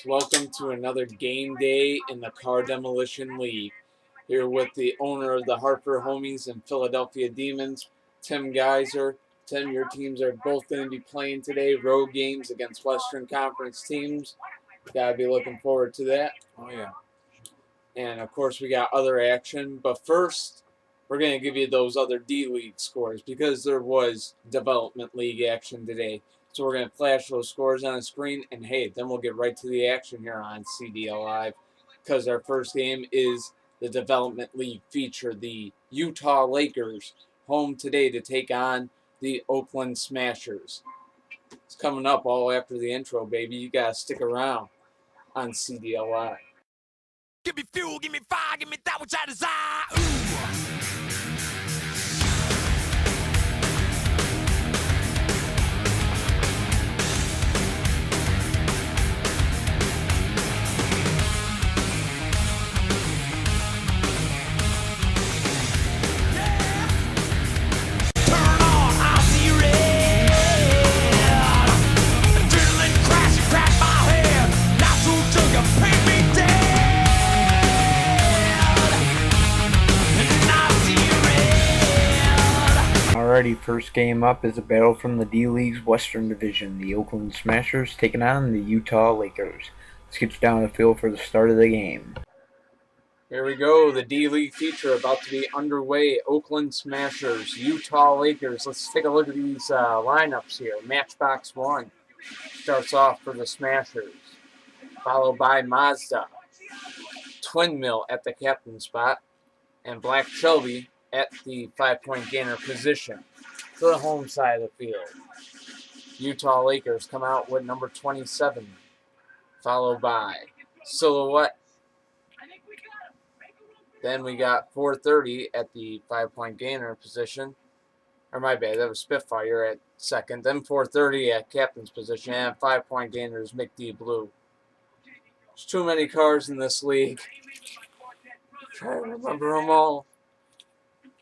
Welcome to another game day in the Car Demolition League. Here with the owner of the Hartford Homies and Philadelphia Demons, Tim Geiser. Tim, your teams are both going to be playing today, road games against Western Conference teams. Got to be looking forward to that. Oh, yeah. And, of course, we got other action. But first, we're going to give you those other D-League scores because there was Development League action today. So we're going to flash those scores on the screen, and hey, then we'll get right to the action here on CDL Live because our first game is the Development League feature, the Utah Lakers, home today to take on the Oakland Smashers. It's coming up all after the intro, baby. You got to stick around on CDL Live. Give me fuel, give me fire, give me that which I desire. Ooh. Alrighty, first game up is a battle from the D-League's Western Division. The Oakland Smashers taking on the Utah Lakers. Let's get you down the field for the start of the game. Here we go, the D-League feature about to be underway. Oakland Smashers, Utah Lakers. Let's take a look at these lineups here. Matchbox 1 starts off for the Smashers, followed by Mazda, Twin Mill at the captain spot, and Black Shelby at the 5-point gainer position to the home side of the field. Utah Lakers come out with number 27, followed by Silhouette. Then we got 430 at the 5-point gainer position. Or my bad, that was Spitfire at second. Then 430 at captain's position. And 5-point gainer is McD Blue. There's too many cars in this league. Try to remember them all.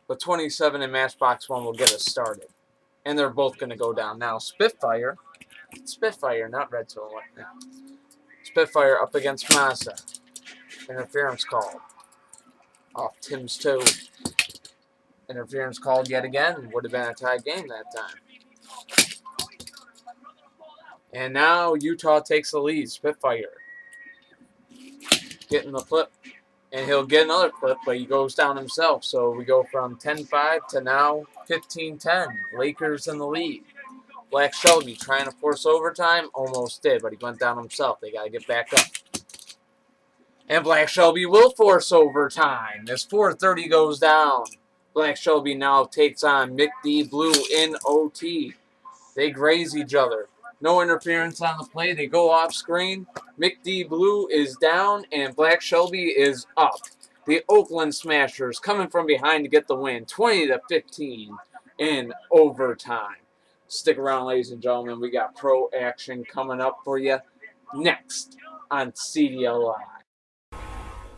But 27 and Matchbox 1 will get us started. And they're both going to go down now. Spitfire, not Red Silhouette. Spitfire up against Massa. Interference called. Off Tim's toe. Interference called yet again. Would have been a tie game that time. And now Utah takes the lead. Spitfire getting the flip. And he'll get another clip, but he goes down himself. So we go from 10-5 to now 15-10. Lakers in the lead. Black Shelby trying to force overtime. Almost did, but he went down himself. They got to get back up. And Black Shelby will force overtime as 430 goes down. Black Shelby now takes on McD Blue in OT. They graze each other. No interference on the play. They go off screen. McD Blue is down and Black Shelby is up. The Oakland Smashers coming from behind to get the win. 20-15 in overtime. Stick around, ladies and gentlemen. We got pro action coming up for you next on CDL Live.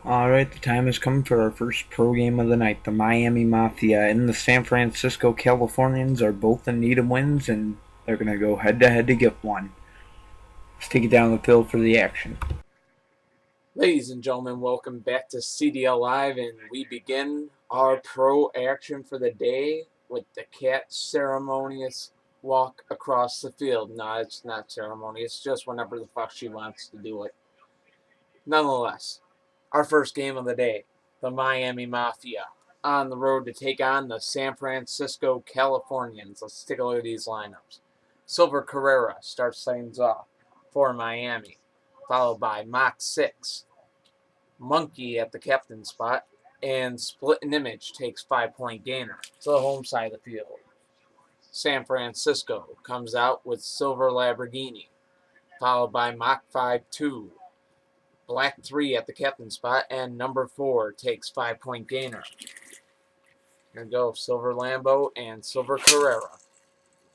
Alright, the time has come for our first pro game of the night. The Miami Mafia and the San Francisco Californians are both in need of wins, and they're going to go head-to-head to get one. Let's take it down the field for the action. Ladies and gentlemen, welcome back to CDL Live, and we begin our pro action for the day with the Cat's ceremonious walk across the field. No, it's not ceremonious, it's just whenever the fuck she wants to do it. Nonetheless, our first game of the day, the Miami Mafia, on the road to take on the San Francisco Californians. Let's take a look at these lineups. Silver Carrera starts things off for Miami, followed by Mach 6, Monkey at the captain spot, and Split an Image takes 5-point gainer to the home side of the field. San Francisco comes out with Silver Lamborghini, followed by Mach 5-2, Black 3 at the captain spot, and number 4 takes 5-point gainer. Here we go, Silver Lambo and Silver Carrera.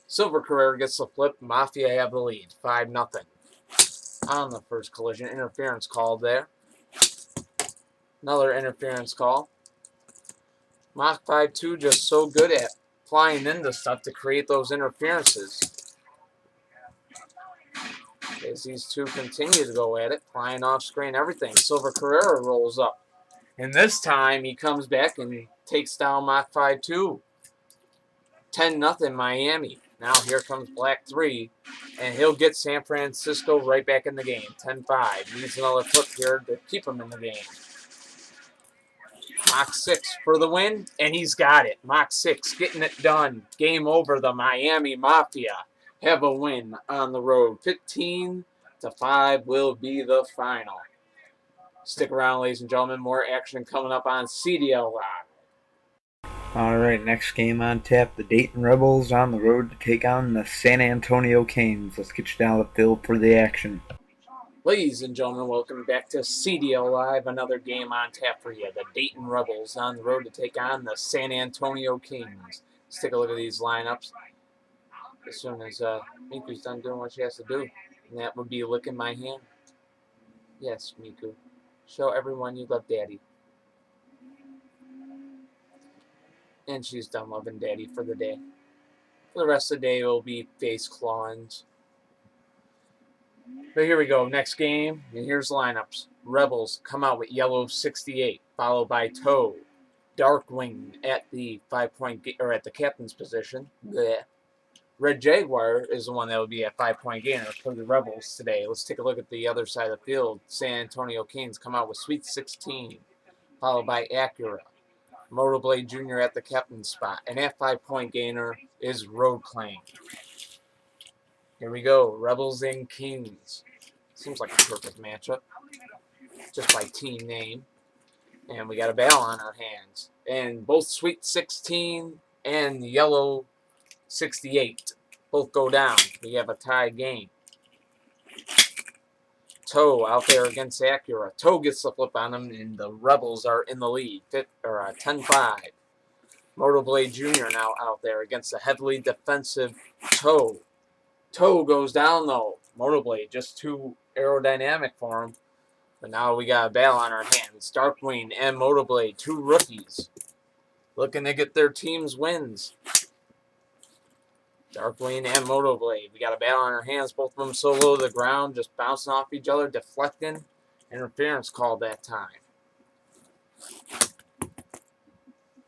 Silver Carrera gets the flip. Mafia have the lead, 5-0. On the first collision, interference called there. Another interference call. Mach 5-2 just so good at flying into stuff to create those interferences. They as these two continue to go at it, flying off screen, everything. Silver Carrera rolls up. And this time he comes back and takes down Mach 5-2. 10-0 Miami. Now here comes Black 3, and he'll get San Francisco right back in the game. 10-5. Needs another flip here to keep him in the game. Mach 6 for the win, and he's got it. Mach 6 getting it done. Game over. The Miami Mafia have a win on the road. 15-5 will be the final. Stick around, ladies and gentlemen. More action coming up on CDL Live. Alright, next game on tap. The Dayton Rebels on the road to take on the San Antonio Canes. Let's get you down the field for the action. Ladies and gentlemen, welcome back to CDL Live. Another game on tap for you. The Dayton Rebels on the road to take on the San Antonio Canes. Let's take a look at these lineups as soon as Miku's done doing what she has to do. And that would be licking my hand. Yes, Miku. Show everyone you love Daddy. And she's done loving Daddy for the day. For the rest of the day, it will be face clawings. But here we go. Next game, and here's lineups. Rebels come out with yellow 68, followed by Toe. Darkwing at the 5-point or at the captain's position. Blech. Red Jaguar is the one that will be at 5-point gainer for the Rebels today. Let's take a look at the other side of the field. San Antonio Canes come out with Sweet 16, followed by Acura. Motorblade Jr. at the captain's spot. And at 5-point gainer is Road Claim. Here we go. Rebels and Kings. Seems like a perfect matchup. Just by team name. And we got a battle on our hands. And both Sweet 16 and Yellow 68 both go down. We have a tie game. Toe out there against Acura. Toe gets the flip on him, and the Rebels are in the lead. 10-5. Motorblade Jr. now out there against the heavily defensive Toe. Toe goes down, though. Motorblade just too aerodynamic for him. But now we got a battle on our hands. Darkwing and Motorblade, two rookies, looking to get their team's wins. Darkwing and Motorblade. We got a battle on our hands. Both of them so low to the ground, just bouncing off each other, deflecting. Interference called that time.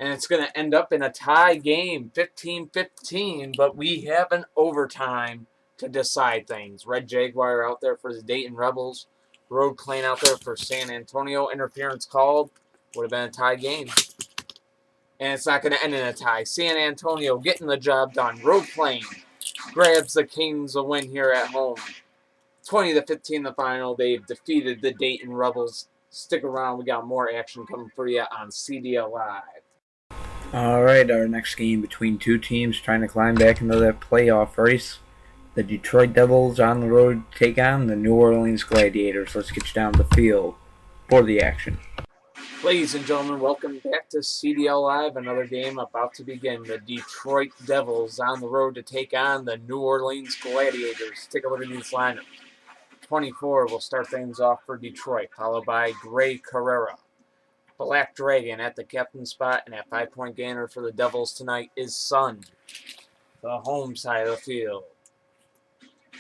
And it's going to end up in a tie game, 15-15, but we have an overtime to decide things. Red Jaguar out there for the Dayton Rebels. Road Claim out there for San Antonio. Interference called. Would have been a tie game. And it's not going to end in a tie. San Antonio getting the job done. Road Claim grabs the Kings a win here at home. 20-15 the final. They've defeated the Dayton Rebels. Stick around. We got more action coming for you on CDL Live. Alright, our next game between two teams trying to climb back into that playoff race. The Detroit Devils on the road to take on the New Orleans Gladiators. Let's get you down the field for the action. Ladies and gentlemen, welcome back to CDL Live. Another game about to begin. The Detroit Devils on the road to take on the New Orleans Gladiators. Take a look at these lineups. 24 will start things off for Detroit, followed by Gray Carrera. Black Dragon at the captain spot, and at 5-point gainer for the Devils tonight is Sun, the home side of the field.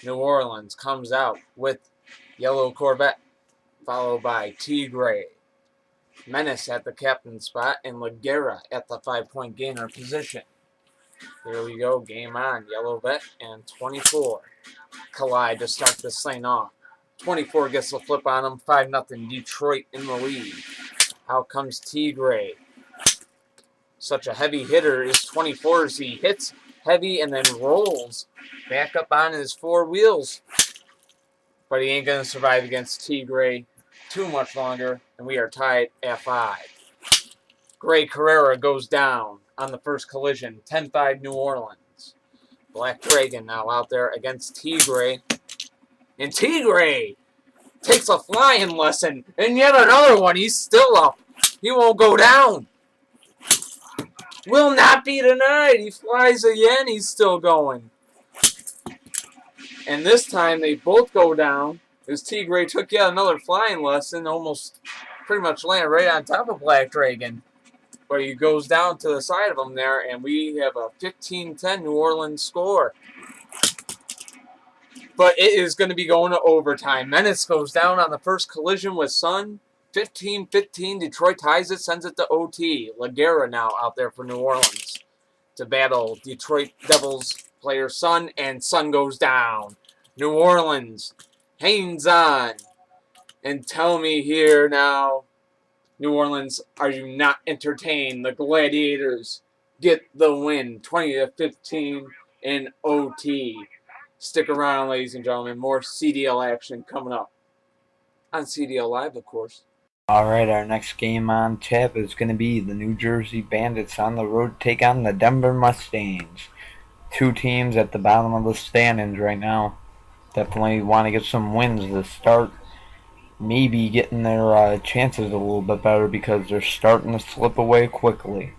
New Orleans comes out with Yellow Corvette, followed by T-Gray. Menace at the captain spot, and Laguerra at the 5-point gainer position. Here we go, game on. Yellow Vet and 24 collide to start this thing off. 24 gets the flip on him, 5-0 Detroit in the lead. Out comes T-Gray. Such a heavy hitter is 24 as he hits heavy and then rolls back up on his four wheels. But he ain't going to survive against T-Gray too much longer, and we are tied at 5. Gray Carrera goes down on the first collision, 10-5 New Orleans. Black Dragon now out there against T-Gray. And T-Gray takes a flying lesson, and yet another one. He's still up. He won't go down. Will not be denied. He flies again. He's still going. And this time they both go down as T-Gray took yet another flying lesson, almost pretty much landed right on top of Black Dragon. But he goes down to the side of him there, and we have a 15-10 New Orleans score. But it is going to be going to overtime. Menace goes down on the first collision with Sun. 15-15. Detroit ties it, sends it to OT. Laguerra now out there for New Orleans to battle Detroit Devils player Sun, and Sun goes down. New Orleans hangs on. And tell me here now, New Orleans, are you not entertained? The Gladiators get the win, 20-15 in OT. Stick around, ladies and gentlemen. More CDL action coming up on CDL Live, of course. Alright, our next game on tap is going to be the New Jersey Bandits on the road to take on the Denver Mustangs. Two teams at the bottom of the standings right now. Definitely want to get some wins to start. Maybe getting their chances a little bit better because they're starting to slip away quickly.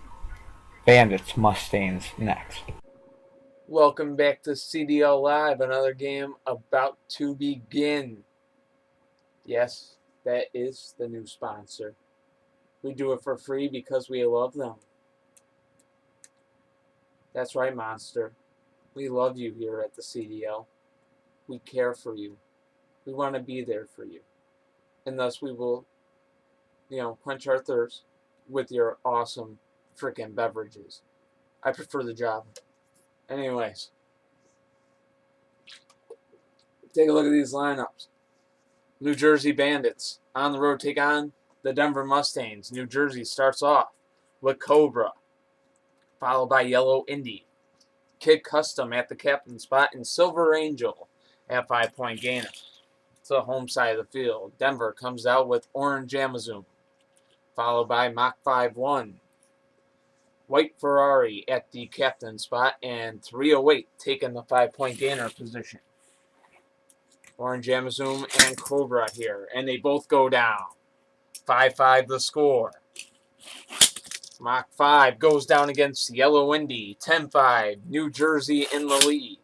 Bandits, Mustangs, next. Welcome back to CDL Live. Another game about to begin. Yes, that is the new sponsor. We do it for free because we love them. That's right, Monster. We love you here at the CDL. We care for you. We want to be there for you. And thus we will, quench our thirst with your awesome freaking beverages. I prefer the Java. Anyways, take a look at these lineups. New Jersey Bandits on the road take on the Denver Mustangs. New Jersey starts off with Cobra, followed by Yellow Indy, Kid Custom at the captain spot, and Silver Angel at 5-point gainer. To the home side of the field, Denver comes out with Orange Amazon, followed by Mach 5-1, White Ferrari at the captain spot, and 308 taking the 5-point gainer position. Orange Amazon and Cobra here, and they both go down. 5-5 the score. Mach 5 goes down against Yellow Indy. 10-5, New Jersey in the lead.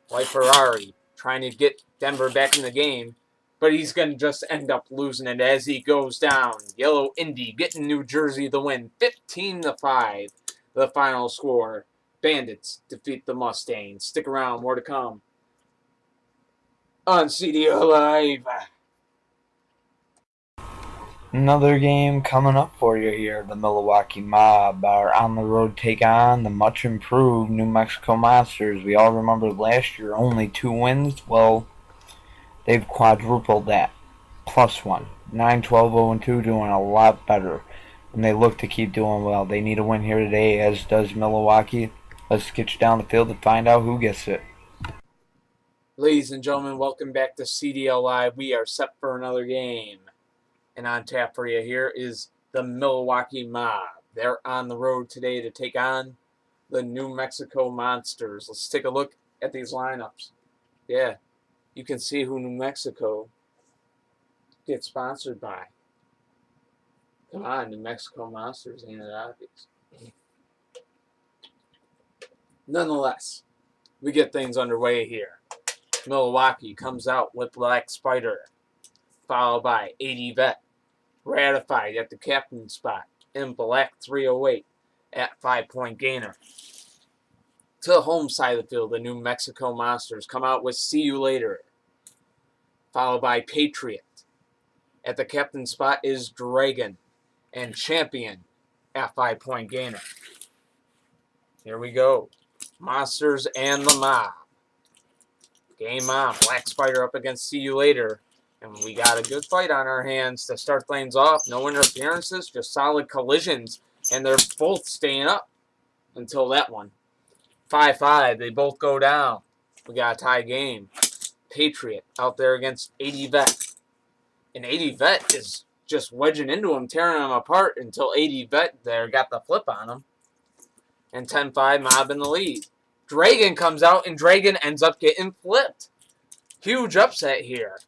White Ferrari trying to get Denver back in the game, but he's going to just end up losing it as he goes down. Yellow Indy getting New Jersey the win. 15-5, the final score. Bandits defeat the Mustangs. Stick around, more to come on CDL Live. Another game coming up for you here. The Milwaukee Mob are on the road to take on the much improved New Mexico Monsters. We all remember last year only 2 wins. Well, they've quadrupled that. +1. 9-12-0-2, doing a lot better. And they look to keep doing well. They need a win here today, as does Milwaukee. Let's get you down the field and find out who gets it. Ladies and gentlemen, welcome back to CDL Live. We are set for another game. And on tap for you here is the Milwaukee Mob. They're on the road today to take on the New Mexico Monsters. Let's take a look at these lineups. Yeah, you can see who New Mexico gets sponsored by. Come on, New Mexico Monsters, ain't it obvious? Nonetheless, we get things underway here. Milwaukee comes out with Black Spider, followed by 80 Vet, ratified at the captain spot in Black 308 at 5-point gainer. To the home side of the field, the New Mexico Monsters come out with See You Later, followed by Patriot. At the captain spot is Dragon and Champion at 5-point gainer. Here we go. Monsters and the Mob. Game on. Black Spider up against See You Later. And we got a good fight on our hands to start things off. No interferences, just solid collisions. And they're both staying up until that one. 5-5, they both go down. We got a tie game. Patriot out there against 80 Vet. And 80 Vet is just wedging into him, tearing him apart until 80 Vet there got the flip on him. And 10-5, Mob in the lead. Dragon comes out, and Dragon ends up getting flipped. Huge upset here.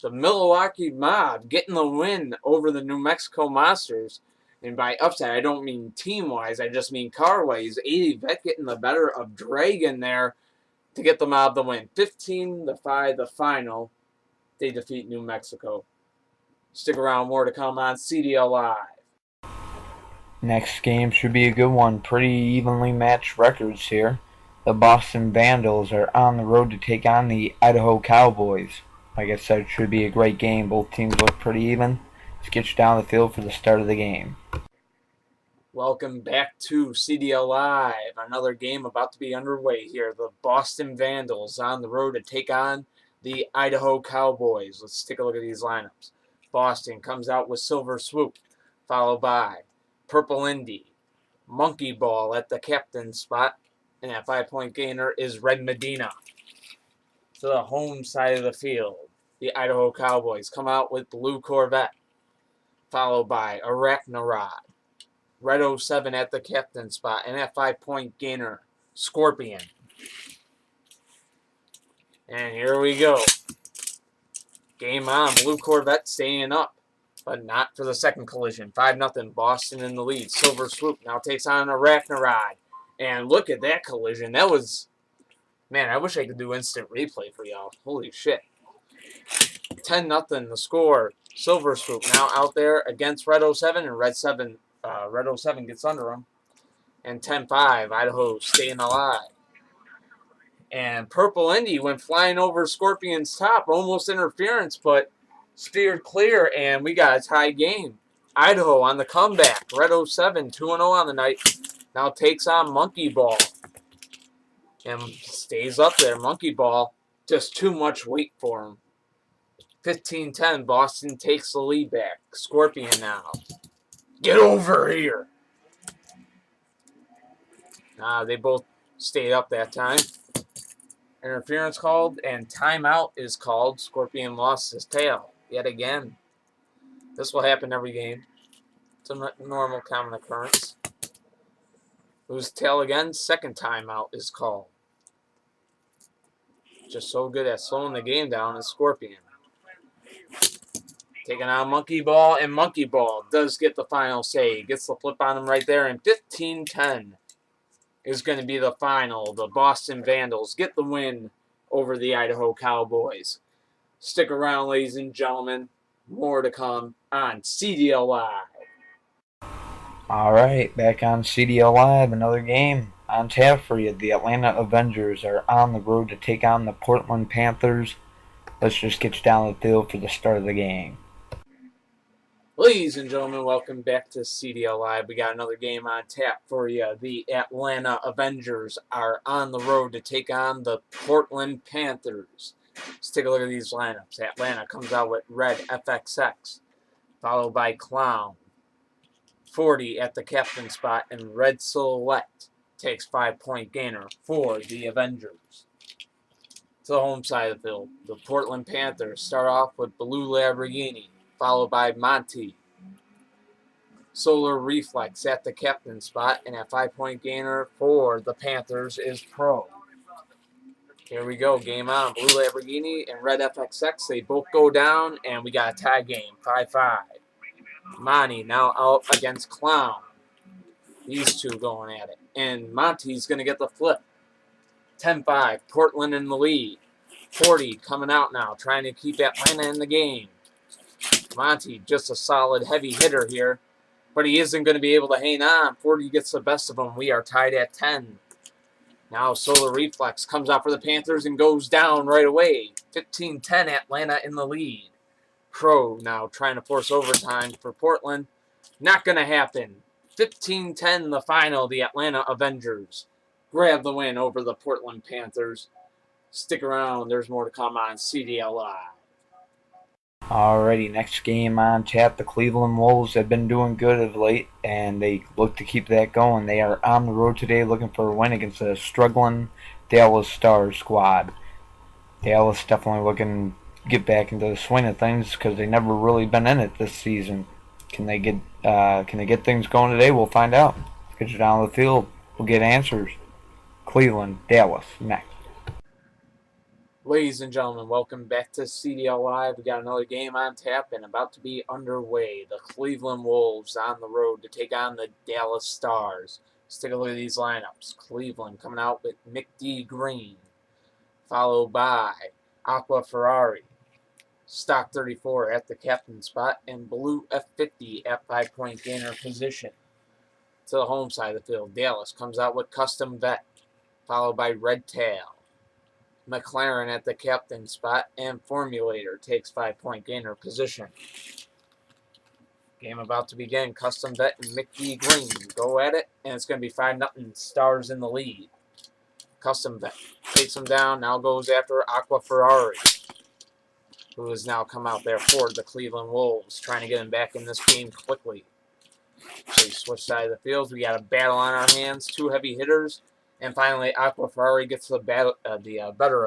The Milwaukee Mob getting the win over the New Mexico Monsters. And by upset, I don't mean team-wise. I just mean car-wise. 80 Vet getting the better of Dragon there to get the Mob the win. 15-5, the final. They defeat New Mexico. Stick around, more to come on CDL Live. Next game should be a good one. Pretty evenly matched records here. The Boston Vandals are on the road to take on the Idaho Cowboys. Like I said, it should be a great game. Both teams look pretty even. Let's get you down the field for the start of the game. Welcome back to CDL Live. Another game about to be underway here. The Boston Vandals on the road to take on the Idaho Cowboys. Let's take a look at these lineups. Boston comes out with Silver Swoop, followed by Purple Indy, Monkey Ball at the captain spot, and that 5-point gainer is Red Medina. To the home side of the field, the Idaho Cowboys come out with Blue Corvette, followed by Arachnarod, Red 07 at the captain spot, and that 5-point gainer, Scorpion. And here we go. Game on. Blue Corvette staying up, but not for the second collision. 5-0. Boston in the lead. Silver Swoop now takes on Arachnarod. And look at that collision. That was... Man, I wish I could do instant replay for y'all. Holy shit. 10-0 the score. Silver Swoop now out there against Red 07, and Red 07 gets under him. And 10-5. Idaho staying alive. And Purple Indy went flying over Scorpion's top, almost interference, but steered clear, and we got a tie game. Idaho on the comeback. Red 07, 2-0 on the night, now takes on Monkey Ball. And stays up there. Monkey Ball, just too much weight for him. 15-10, Boston takes the lead back. Scorpion now. Get over here. They both stayed up that time. Interference called, and timeout is called. Scorpion lost his tail yet again. This will happen every game. It's a normal common occurrence. Lose tail again. Second timeout is called. Just so good at slowing the game down is Scorpion. Taking on Monkey Ball, and Monkey Ball does get the final say. Gets the flip on him right there, and 15-10 is going to be the final. The Boston Vandals get the win over the Idaho Cowboys. Stick around, ladies and gentlemen. More to come on CDL Live. Alright, back on CDL Live, another game on tap for you. The Atlanta Avengers are on the road to take on the Portland Panthers. Let's just get you down the field for the start of the game. Ladies and gentlemen, welcome back to CDL Live. We got another game on tap for you. The Atlanta Avengers are on the road to take on the Portland Panthers. Let's take a look at these lineups. Atlanta comes out with Red FXX, followed by Clown, 40 at the captain spot, and Red Silhouette takes 5-point gainer for the Avengers. To the home side of the field, the Portland Panthers start off with Blue Lamborghini, followed by Monty. Solar Reflex at the captain spot, and a 5-point gainer for the Panthers is Pro. Here we go, game on. Blue Lamborghini and Red FXX, they both go down, and we got a tie game, 5-5. Monty now out against Clown. These two going at it, and Monty's going to get the flip. 10-5, Portland in the lead. 40 coming out now, trying to keep Atlanta in the game. Monty, just a solid heavy hitter here, but he isn't going to be able to hang on. 40 gets the best of him. We are tied at 10. Now Solar Reflex comes out for the Panthers and goes down right away. 15-10, Atlanta in the lead. Pro now trying to force overtime for Portland. Not going to happen. 15-10 the final. The Atlanta Avengers grab the win over the Portland Panthers. Stick around. There's more to come on CDL Live. Alrighty, next game on tap. The Cleveland Wolves have been doing good of late, and they look to keep that going. They are on the road today looking for a win against a struggling Dallas Stars squad. Dallas definitely looking to get back into the swing of things because they've never really been in it this season. Can they get things going today? We'll find out. Let's get you down the field. We'll get answers. Cleveland, Dallas, next. Ladies and gentlemen, welcome back to CDL Live. We got another game on tap and about to be underway. The Cleveland Wolves on the road to take on the Dallas Stars. Let's take a look at these lineups. Cleveland coming out with Mick D. Green, followed by Aqua Ferrari, Stock 34 at the captain spot, and Blue F50 at 5-point gainer position. To the home side of the field, Dallas comes out with Custom Vet, followed by Redtail. McLaren at the captain spot, and Formulator takes 5-point gainer position. Game about to begin. Custom Bet and Mickey Green go at it, and it's going to be 5-0. Starz in the lead. Custom Bet takes him down. Now goes after Aqua Ferrari, who has now come out there for the Cleveland Wolves, trying to get him back in this game quickly. So we switch side of the field. We got a battle on our hands. 2 heavy hitters. And finally, Aqua Ferrari gets the better of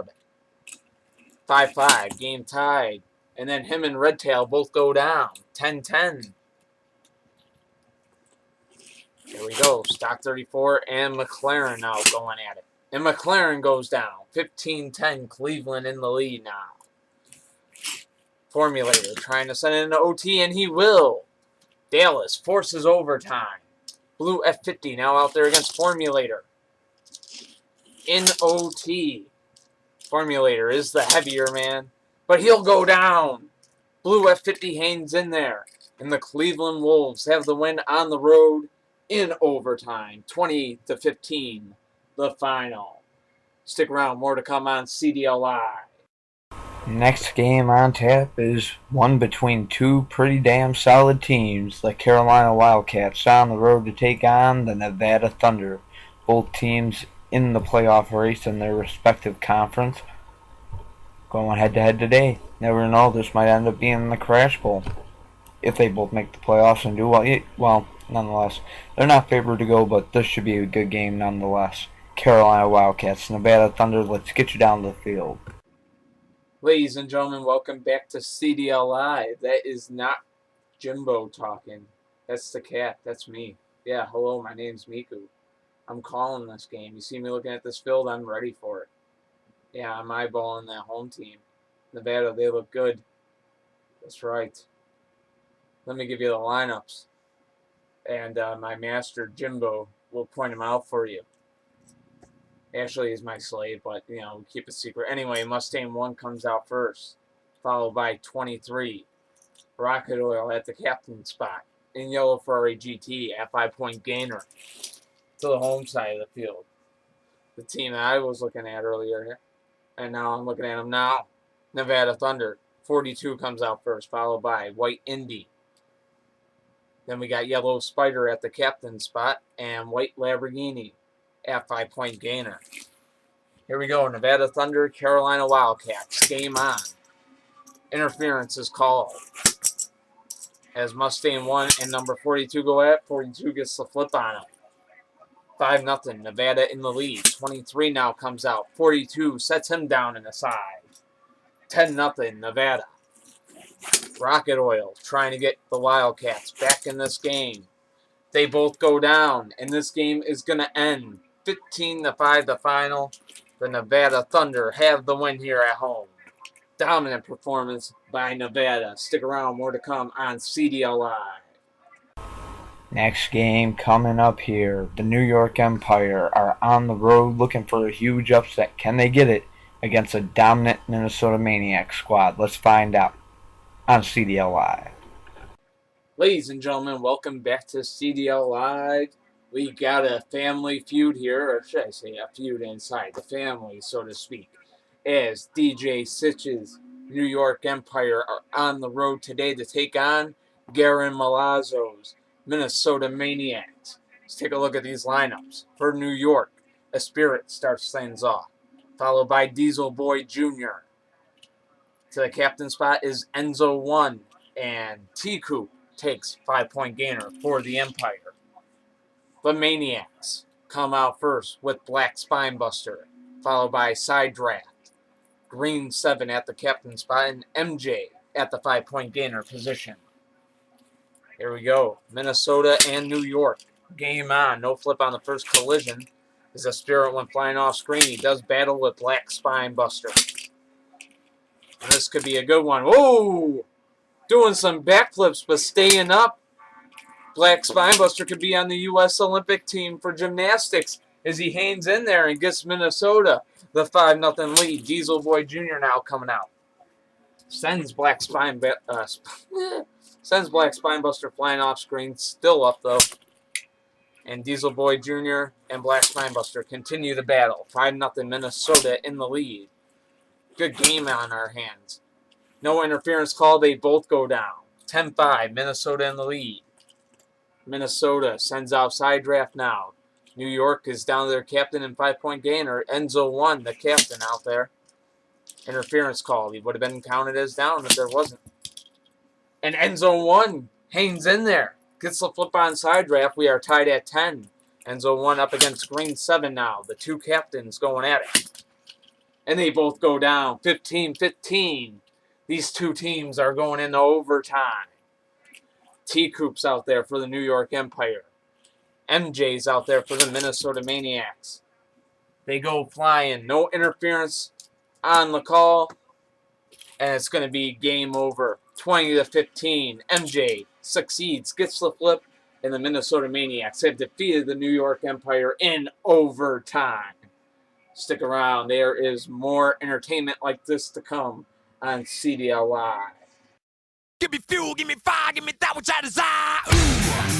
it. 5-5. Game tied. And then him and Redtail both go down. 10-10. Here we go. Stock 34 and McLaren now going at it. And McLaren goes down. 15-10. Cleveland in the lead now. Formulator trying to send it into OT, and he will. Dallas forces overtime. Blue F50 now out there against Formulator. In OT. Formulator is the heavier man, but he'll go down. Blue F50 hangs in there. And the Cleveland Wolves have the win on the road in overtime. 20-15, the final. Stick around, more to come on CDL Live. Next game on tap is one between two pretty damn solid teams, the Carolina Wildcats on the road to take on the Nevada Thunder. Both teams in the playoff race in their respective conference. Going head-to-head today. Never know, this might end up being the Crash Bowl. If they both make the playoffs and do well, nonetheless. They're not favored to go, but this should be a good game nonetheless. Carolina Wildcats, Nevada Thunder, let's get you down to the field. Ladies and gentlemen, welcome back to CDL Live. That is not Jimbo talking. That's the cat. That's me. Yeah, hello, my name's Miku. I'm calling this game. You see me looking at this field, I'm ready for it. Yeah, I'm eyeballing that home team. Nevada, they look good. That's right. Let me give you the lineups. And my master, Jimbo, will point them out for you. Ashley is my slave, but, you know, we keep it secret. Anyway, Mustang 1 comes out first, followed by 23. Rocket Oil at the captain spot. In yellow Ferrari GT at 5-point gainer to the home side of the field. The team that I was looking at earlier, and now I'm looking at them now. Nevada Thunder. 42 comes out first, followed by White Indy. Then we got Yellow Spider at the captain spot, and White Lamborghini at 5-point gainer. Here we go, Nevada Thunder, Carolina Wildcats. Game on. Interference is called. As Mustang 1 and number 42 go at, 42 gets the flip on him. 5-0, Nevada in the lead. 23 now comes out. 42 sets him down in the side. 10-0, Nevada. Rocket Oil trying to get the Wildcats back in this game. They both go down, and this game is going to end 15-5 the final. The Nevada Thunder have the win here at home. Dominant performance by Nevada. Stick around, more to come on CDL Live. Next game coming up here. The New York Empire are on the road looking for a huge upset. Can they get it against a dominant Minnesota Maniacs squad? Let's find out on CDL Live. Ladies and gentlemen, welcome back to CDL Live. We got a family feud here, or should I say a feud inside the family, so to speak, as DJ Sitch's New York Empire are on the road today to take on Garen Malazzo's Minnesota Maniacs. Let's take a look at these lineups. For New York, Spirit starts things off, followed by Diesel Boy Jr. To the captain spot is Enzo 1, and T-Coop takes 5-point gainer for the Empire. The Maniacs come out first with Black Spinebuster, followed by Side Draft, Green 7 at the captain spot, and MJ at the 5-point gainer position. Here we go. Minnesota and New York. Game on. No flip on the first collision. As the Spirit went flying off screen, he does battle with Black Spinebuster. And this could be a good one. Whoa! Doing some backflips, but staying up. Black Spinebuster could be on the U.S. Olympic team for gymnastics as he hangs in there and gets Minnesota the 5-0 lead. Diesel Boy Jr. now coming out. Sends Black Spinebuster flying off screen. Still up, though. and Diesel Boy Jr. and Black Spinebuster continue the battle. 5-0 Minnesota in the lead. Good game on our hands. No interference call. They both go down. 10-5, Minnesota in the lead. Minnesota sends out side draft now. New York is down to their captain in 5-point gainer. Enzo 1, the captain out there. Interference call. He would have been counted as down if there wasn't. And Enzo 1 hangs in there. Gets the flip on side draft. We are tied at 10. Enzo 1 up against Green 7 now. The two captains going at it. And they both go down. 15-15. These two teams are going into overtime. T-Coop's out there for the New York Empire. MJ's out there for the Minnesota Maniacs. They go flying. No interference on the call. And it's going to be game over. 20-15. MJ succeeds, gets the flip, and the Minnesota Maniacs have defeated the New York Empire in overtime. Stick around. There is more entertainment like this to come on CDL Live. Give me fuel, give me fire, give me that which I desire. Ooh.